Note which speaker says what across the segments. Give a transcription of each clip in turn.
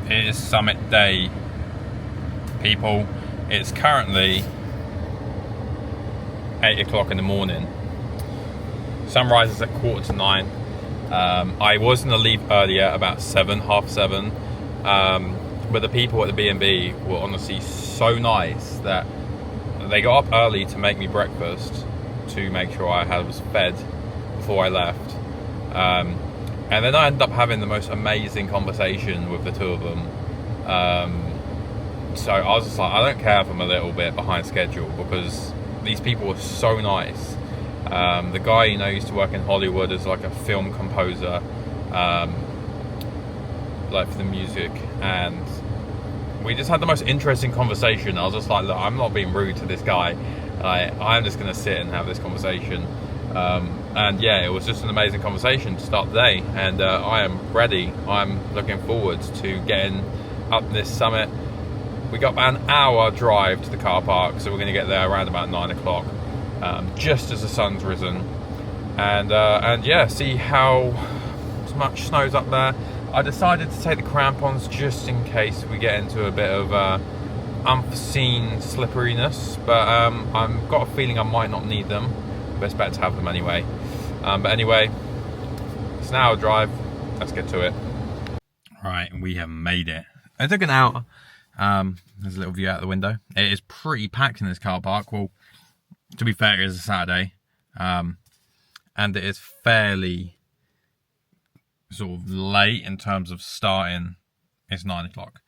Speaker 1: It is summit day, people. It's currently 8 o'clock in the morning. Sunrise is at 8:45. I was going to leave earlier, about 7, half 7. But the people at the B&B were honestly so nice that they got up early to make me breakfast to make sure I was fed before I left. And then I ended up having the most amazing conversation with the two of them. So I was just like, I don't care if I'm a little bit behind schedule, because these people were so nice. The guy, you know, used to work in Hollywood as like a film composer, like for the music, and we just had the most interesting conversation. I was just like, look, I'm not being rude to this guy. I'm just going to sit and have this conversation. And yeah, it was just an amazing conversation to start the day, and I am ready. I'm looking forward to getting up this summit. We got about an hour drive to the car park, so we're going to get there around about 9 o'clock, just as the sun's risen, and yeah, see how much snow's up there. I decided to take the crampons just in case we get into a bit of unforeseen slipperiness, but I've got a feeling I might not need them, but it's better to have them anyway. But anyway, it's an hour drive, let's get to it. Right, we have made it. I took an hour. There's a little view out the window. It is pretty packed in this car park. Well, to be fair, it is a Saturday, and it is fairly sort of late in terms of starting. It's 9 o'clock.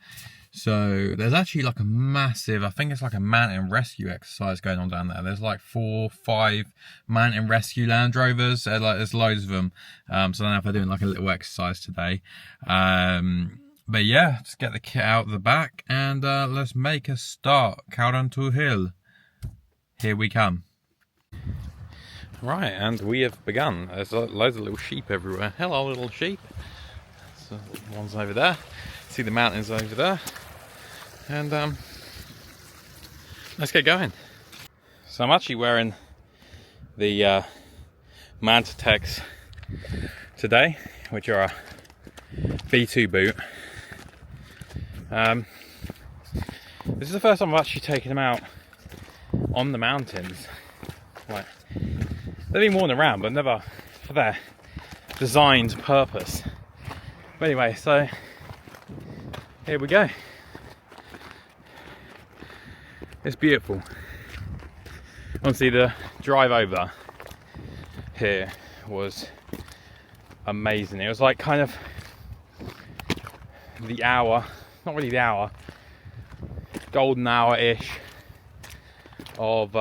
Speaker 1: So there's actually like a massive, I think it's like a mountain rescue exercise going on down there. There's like 4 or 5 mountain rescue Land Rovers. There's loads of them. So I don't know if they're doing like a little exercise today. But yeah, just get the kit out the back and let's make a start. Carruantoohil. Here we come. Right, and we have begun. There's loads of little sheep everywhere. Hello, little sheep. So, one's over there. See the mountains over there. And let's get going. So I'm actually wearing the Manta Techs today, which are a V2 boot. This is the first time I've actually taken them out on the mountains. Like, they've been worn around, but never for their designed purpose. But anyway, so here we go. It's beautiful. Honestly, the drive over here was amazing. It was like kind of the hour, not really the hour, golden hour-ish of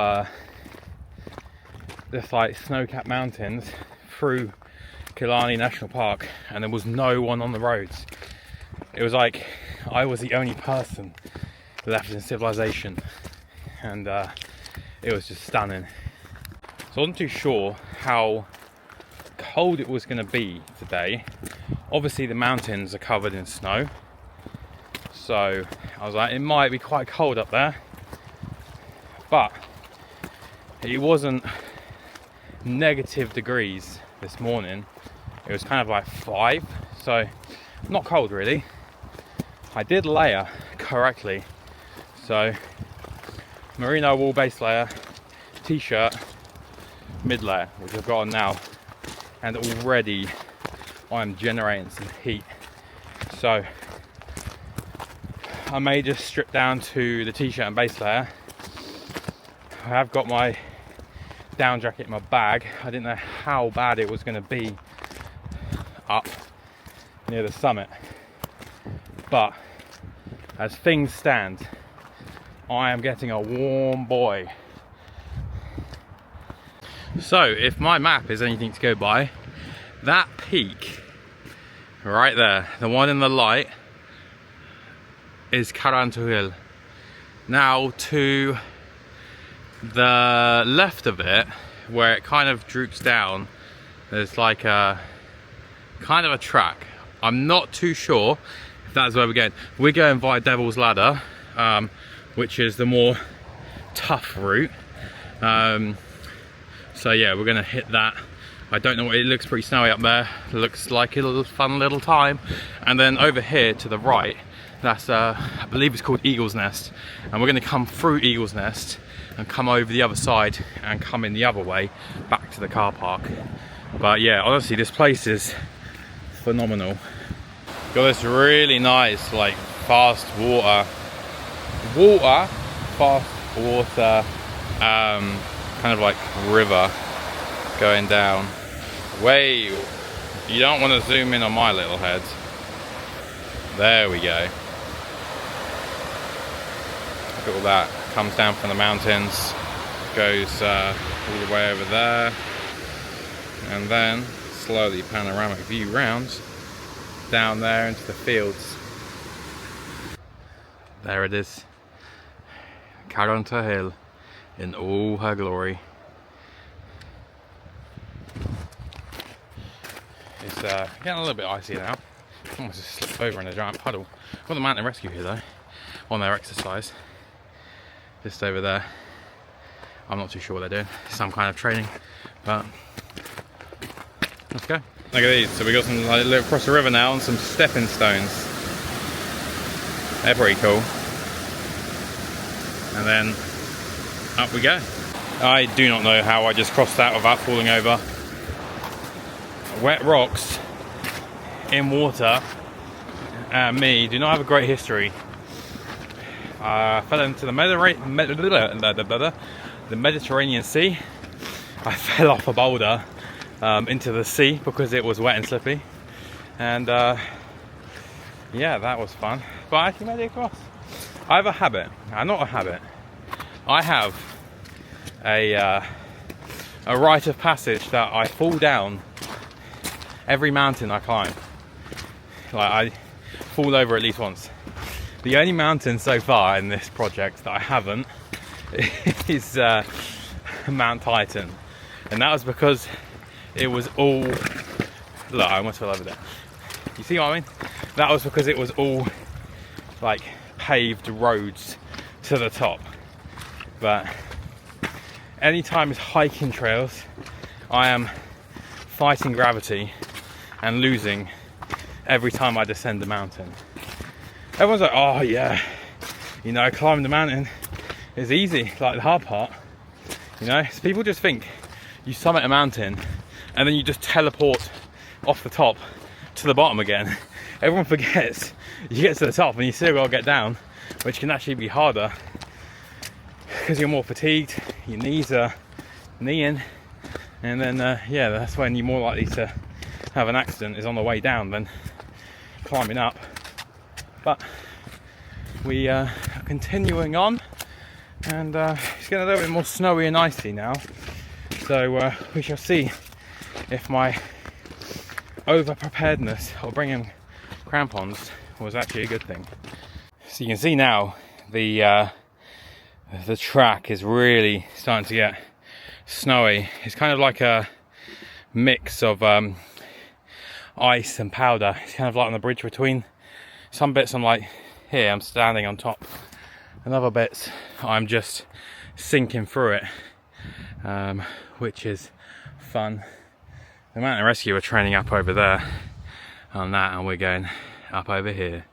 Speaker 1: this like snow-capped mountains through Killarney National Park, and there was no one on the roads. It was like I was the only person left in civilization, and it was just stunning. So I wasn't too sure how cold it was going to be today. Obviously the mountains are covered in snow, so I was like, it might be quite cold up there, but it wasn't negative degrees this morning. It was kind of like 5, so not cold really. I did layer correctly, so merino wool base layer, t-shirt, mid layer, which I've got on now, and already I'm generating some heat. So I may just strip down to the t-shirt and base layer. I have got my down jacket in my bag. I didn't know how bad it was going to be up near the summit, but as things stand, I am getting a warm boy. So if my map is anything to go by, that peak right there, the one in the light, is Carruantoohil. Now to the left of it, where it kind of droops down, there's like a kind of a track. I'm not too sure if that's where we're going. We're going via Devil's Ladder, which is the more tough route. So yeah, we're gonna hit that. I don't know what, it looks pretty snowy up there. It looks like a little fun little time. And then over here to the right, That's I believe it's called Eagle's Nest, and we're going to come through Eagle's Nest and come over the other side and come in the other way back to the car park. But yeah, honestly, this place is phenomenal. Got this really nice, like, fast water, kind of like river going down. Way, you don't want to zoom in on my little head. There we go. Look at all that. Comes down from the mountains, goes all the way over there, and then slowly panoramic view round down there into the fields. There it is, Carruantoohil in all her glory. It's getting a little bit icy now. Almost just slipped over in a giant puddle. Got the mountain rescue here though, on their exercise. Just over there. I'm not too sure what they're doing. Some kind of training, but let's go. Look at these. So we got some, like, look across the river now and some stepping stones. They're pretty cool. And then up we go. I do not know how I just crossed that without falling over. Wet rocks in water and me do not have a great history. I fell into the Mediterranean Sea. I fell off a boulder into the sea because it was wet and slippy, and yeah, that was fun, but I actually made it across. I have a habit, not a habit, I have a rite of passage that I fall down every mountain I climb. Like, I fall over at least once. The only mountain so far in this project that I haven't is Mount Titan, and that was because it was all, look, I almost fell over there. You see what I mean? That was because it was all like paved roads to the top. But anytime it's hiking trails, I am fighting gravity and losing every time I descend the mountain. Everyone's like, oh yeah, you know, climbing the mountain is easy, like the hard part. You know, so people just think you summit a mountain and then you just teleport off the top to the bottom again. Everyone forgets you get to the top and you still gotta get down, which can actually be harder because you're more fatigued, your knees are kneeing, and then yeah, that's when you're more likely to have an accident, is on the way down than climbing up. But we are continuing on, and it's getting a little bit more snowy and icy now, so we shall see if my over preparedness of bringing crampons was actually a good thing. So you can see now the track is really starting to get snowy. It's kind of like a mix of ice and powder. It's kind of like on the bridge between. Some bits I'm like, here I'm standing on top, and other bits I'm just sinking through it, which is fun. The mountain rescue are training up over there on that, and we're going up over here,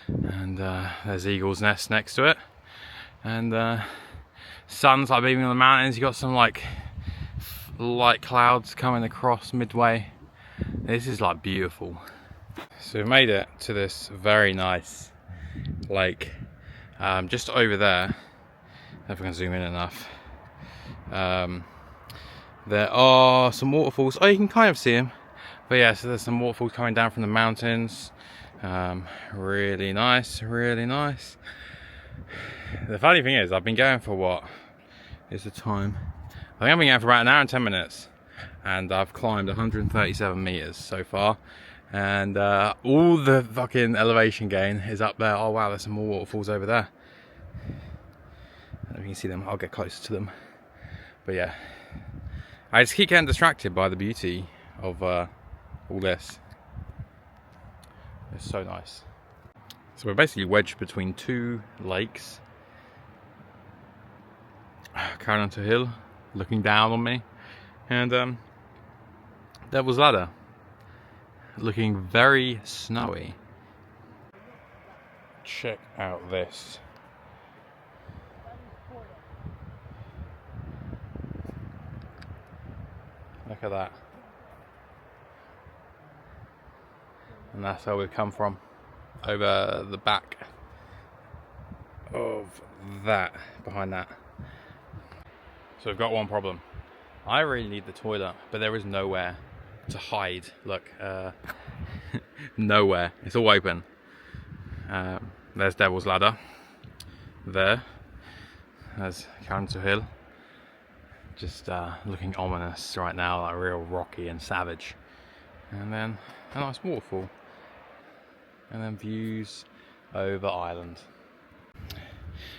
Speaker 1: and there's Eagle's Nest next to it, and sun's like beaming on the mountains. You got some like light clouds coming across midway. This is like beautiful. So we've made it to this very nice lake, just over there, if I can zoom in enough. There are some waterfalls. Oh, you can kind of see them, but yeah, so there's some waterfalls coming down from the mountains. Really nice, really nice. The funny thing is, I've been going for, what is the time? I think I've been going for about an hour and 10 minutes, and I've climbed 137 meters so far, and all the fucking elevation gain is up there. Oh wow, there's some more waterfalls over there. I don't know if you can see them. I'll get closer to them, but yeah, I just keep getting distracted by the beauty of all this. It's so nice. So we're basically wedged between two lakes. Carruantoohil looking down on me, and Devil's Ladder looking very snowy. check out this. Look at that. And that's where we've come from. Over the back of that, behind that. So we've got one problem. I really need the toilet, but there is nowhere to hide. Look, nowhere. It's all open. There's Devil's Ladder. There. There's Carruantoohil. Just looking ominous right now, like real rocky and savage. And then a nice waterfall. And then views over island.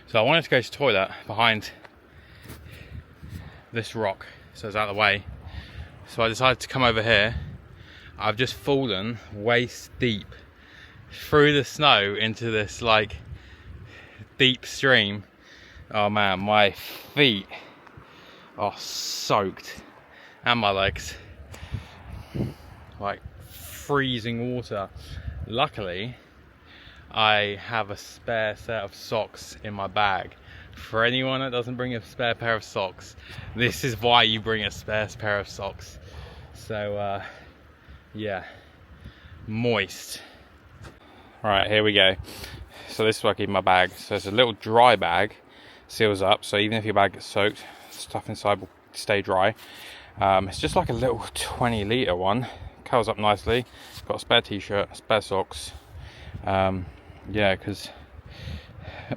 Speaker 1: So I wanted to go to the toilet behind this rock, so it's out of the way. So I decided to come over here. I've just fallen waist deep through the snow into this like deep stream. Oh man, my feet are soaked and my legs, like freezing water. Luckily, I have a spare set of socks in my bag. For anyone that doesn't bring a spare pair of socks, this is why you bring a spare pair of socks. So yeah, moist. All right, here we go. So this is what I keep in my bag. So it's a little dry bag, seals up, so even if your bag gets soaked, stuff inside will stay dry. It's just like a little 20-litre one. Curls up nicely. Got a spare t-shirt, spare socks. Yeah, because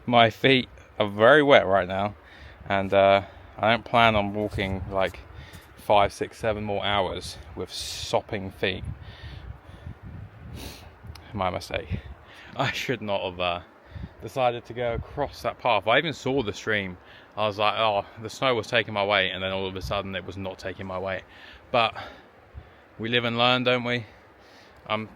Speaker 1: my feet are very wet right now, and I don't plan on walking like 5, 6, 7 more hours with sopping feet. My mistake. I should not have decided to go across that path. I even saw the stream. I was like, oh, the snow was taking my way, and then all of a sudden it was not taking my way. But we live and learn, don't we? I'm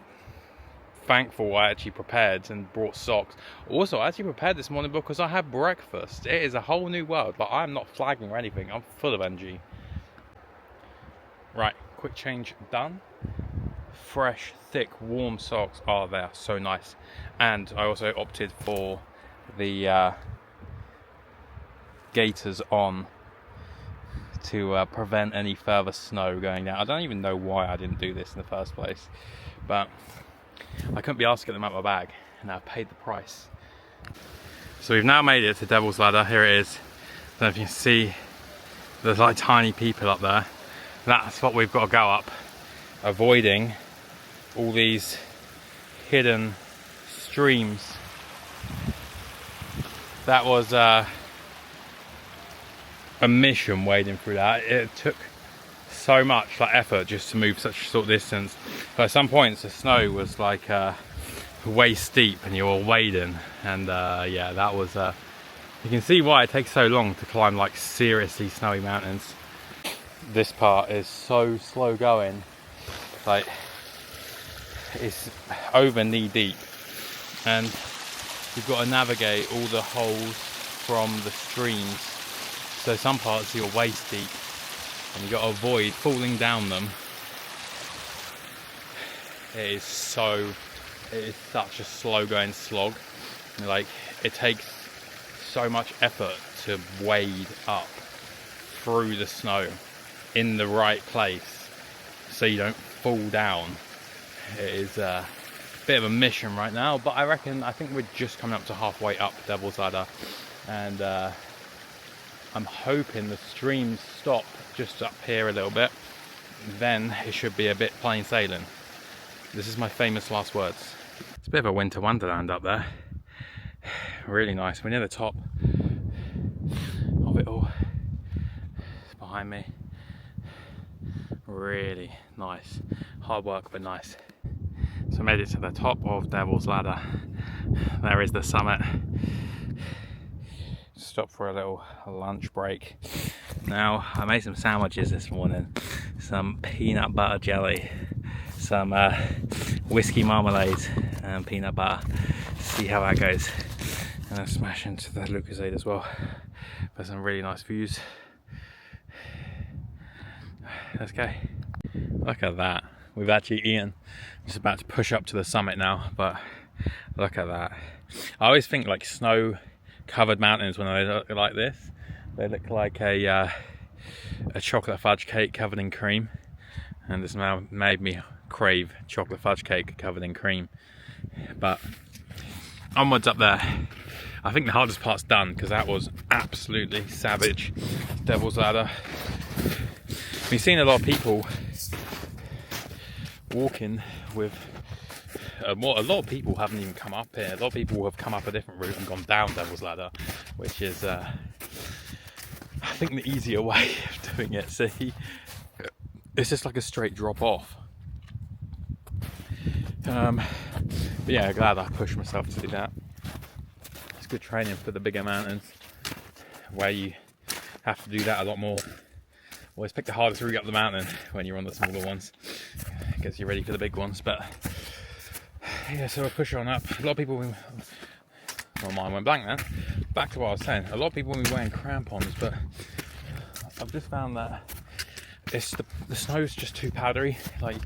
Speaker 1: thankful I actually prepared and brought socks. Also, I actually prepared this morning because I had breakfast. It is a whole new world, but I'm not flagging or anything. I'm full of energy. Right, quick change done. Fresh, thick, warm socks. Oh, they're so nice. And I also opted for the gaiters on to prevent any further snow going down. I don't even know why I didn't do this in the first place, but I couldn't be asked to get them out of my bag, and I paid the price. So we've now made it to Devil's Ladder. Here it is. I don't know if you can see, there's like tiny people up there. That's what we've got to go up, avoiding all these hidden streams. That was a mission wading through that. It took so much like effort just to move such a short distance. But at some points the snow was like waist deep and you were wading, and yeah, that was you can see why it takes so long to climb like seriously snowy mountains. This part is so slow going, like it's over knee deep, and you've got to navigate all the holes from the streams. So some parts you're waist deep and you've got to avoid falling down them. It is such a slow going slog. Like, it takes so much effort to wade up through the snow in the right place so you don't fall down. It is a bit of a mission right now, but I think we're just coming up to halfway up Devil's Ladder, and I'm hoping the streams stop just up here a little bit, then it should be a bit plain sailing. This is my famous last words. It's a bit of a winter wonderland up there. Really nice. We're near the top of it all. It's behind me. Really nice. Hard work, but nice. So I made it to the top of Devil's Ladder. There is the summit. Stop for a little lunch break. Now, I made some sandwiches this morning. Some peanut butter jelly, some whiskey marmalade and peanut butter. See how that goes. And then smash into the Lucozade as well for some really nice views. Let's go. Look at that. We've actually eaten. Just about to push up to the summit now, but Look at that. I always think like snow covered mountains when they look like this, they look like a chocolate fudge cake covered in cream, and this now made me crave chocolate fudge cake covered in cream. But onwards up there. I think the hardest part's done because that was absolutely savage. Devil's Ladder. We've seen a lot of people walking with a lot of people haven't even come up here. A lot of people have come up a different route and gone down Devil's Ladder, which is I think the easier way of doing it. See, it's just like a straight drop off. But yeah, glad I pushed myself to do that. It's good training for the bigger mountains where you have to do that a lot more. Always pick the hardest route up the mountain when you're on the smaller ones. Gets you ready for the big ones. But yeah, so we'll push on up. A lot of people, well, mine went blank then. Back to what I was saying. A lot of people will be wearing crampons, but I've just found that it's the snow's just too powdery. Like,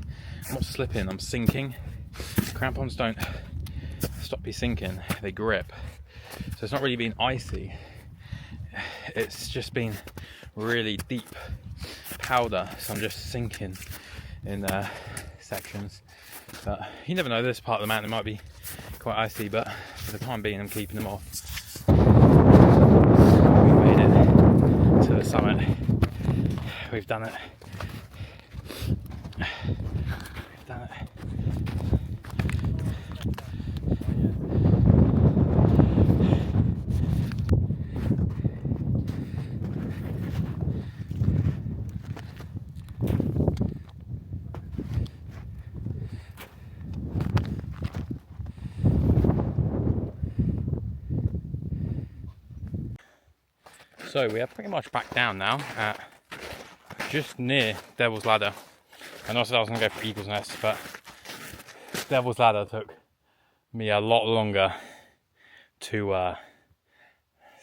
Speaker 1: I'm not slipping, I'm sinking. Crampons don't stop you sinking, they grip. So it's not really been icy. It's just been really deep powder, so I'm just sinking in sections. But you never know, this part of the mountain might be quite icy, but for the time being I'm keeping them off. We made it to the summit. We've done it. We've done it. So we are pretty much back down now at just near Devil's Ladder. I know I said I was going to go for Eagle's Nest, but Devil's Ladder took me a lot longer to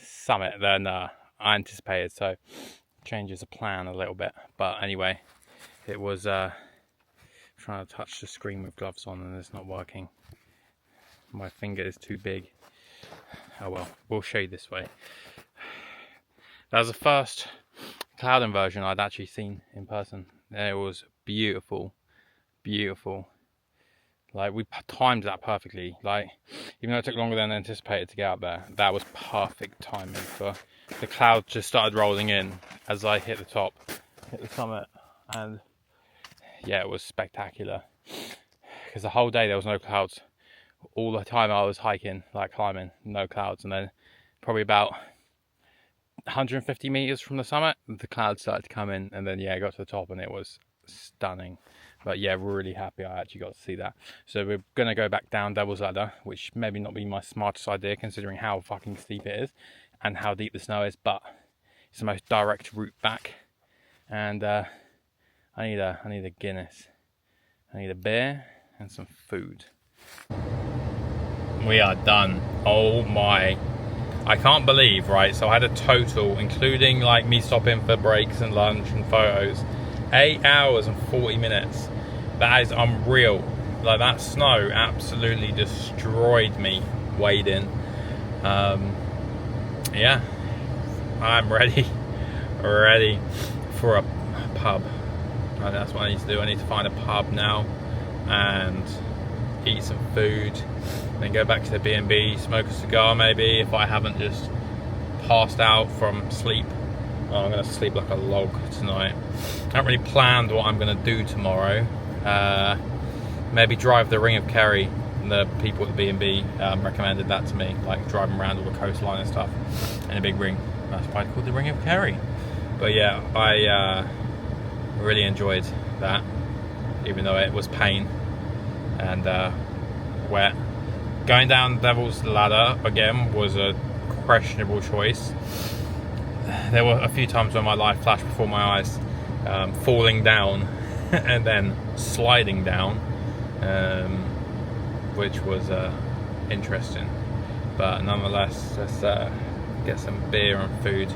Speaker 1: summit than I anticipated, so changes the plan a little bit. But anyway, it was trying to touch the screen with gloves on and it's not working. My finger is too big. Oh well, we'll show you this way. That was the first cloud inversion I'd actually seen in person. It was beautiful, beautiful. Like, we timed that perfectly. Like, even though it took longer than anticipated to get out there, that was perfect timing for the clouds. Just started rolling in as I hit the top, hit the summit, and yeah, it was spectacular. Because the whole day there was no clouds. All the time I was hiking, like climbing, no clouds, and then probably about 150 meters from the summit, the clouds started to come in, and then yeah, I got to the top and it was stunning. But yeah, really happy I actually got to see that. So we're gonna go back down Devil's Ladder, which maybe not be my smartest idea considering how fucking steep it is and how deep the snow is, but it's the most direct route back. And I need a Guinness, I need a beer and some food. We are done. Oh my, I can't believe, right, so I had a total, including like me stopping for breaks and lunch and photos, 8 hours and 40 minutes. That is unreal. Like, that snow absolutely destroyed me wading. Yeah, I'm ready for a pub. And that's what I need to do. I need to find a pub now and eat some food, then go back to the B&B, smoke a cigar maybe, if I haven't just passed out from sleep. Oh, I'm going to sleep like a log tonight. I haven't really planned what I'm going to do tomorrow. Maybe drive the Ring of Kerry. The people at the B&B recommended that to me, like driving around all the coastline and stuff in a big ring. That's probably called the Ring of Kerry. But yeah, I really enjoyed that, even though it was pain and wet. Going down Devil's Ladder again was a questionable choice. There were a few times when my life flashed before my eyes, falling down and then sliding down, which was interesting. But nonetheless, let's get some beer and food.